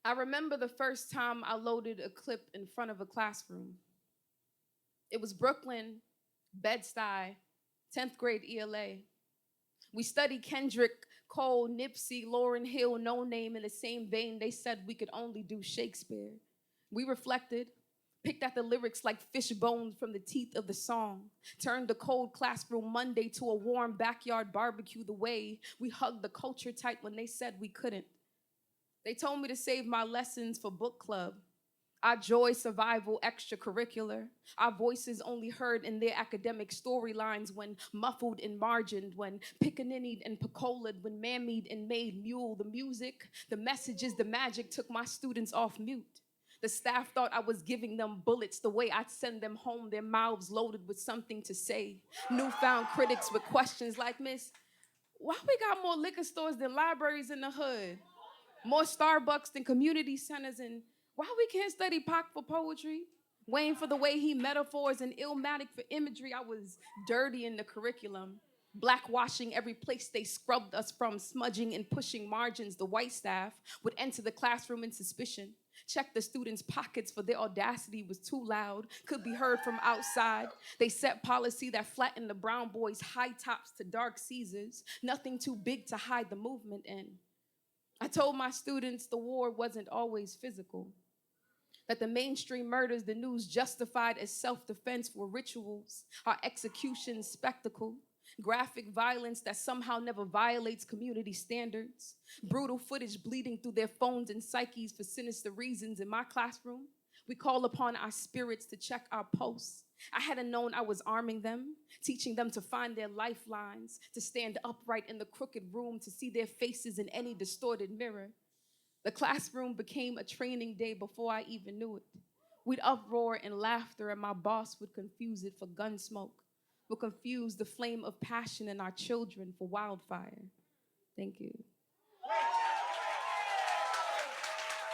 I remember the first time I loaded a clip in front of a classroom. It was Brooklyn, Bed-Stuy, 10th grade ELA. We studied Kendrick, Cole, Nipsey, Lauryn Hill, No Name in the same vein they said we could only do Shakespeare. We reflected, picked at the lyrics like fish bones from the teeth of the song, turned the cold classroom Monday to a warm backyard barbecue the way we hugged the culture tight when they said we couldn't. They told me to save my lessons for book club. Our joy survival extracurricular. Our voices only heard in their academic storylines when muffled and margined, when pickaninnied and picolaed, when mammied and made mule. The music, the messages, the magic took my students off mute. The staff thought I was giving them bullets the way I'd send them home, their mouths loaded with something to say. Newfound critics with questions like, Miss, why we got more liquor stores than libraries in the hood? More Starbucks than community centers, and why we can't study Pac for poetry? Waiting for the way he metaphors and Illmatic for imagery. I was dirty in the curriculum, blackwashing every place they scrubbed us from, smudging and pushing margins. The white staff would enter the classroom in suspicion, check the students' pockets for their audacity was too loud, could be heard from outside. They set policy that flattened the brown boys' high tops to dark Caesars, nothing too big to hide the movement in. I told my students the war wasn't always physical, that the mainstream murders the news justified as self-defense were rituals, our executions spectacle, graphic violence that somehow never violates community standards, brutal footage bleeding through their phones and psyches for sinister reasons. In my classroom, we call upon our spirits to check our pulse. I hadn't known I was arming them, teaching them to find their lifelines, to stand upright in the crooked room, to see their faces in any distorted mirror. The classroom became a training day before I even knew it. We'd uproar and laughter, and my boss would confuse it for gun smoke, would confuse the flame of passion in our children for wildfire. Thank you.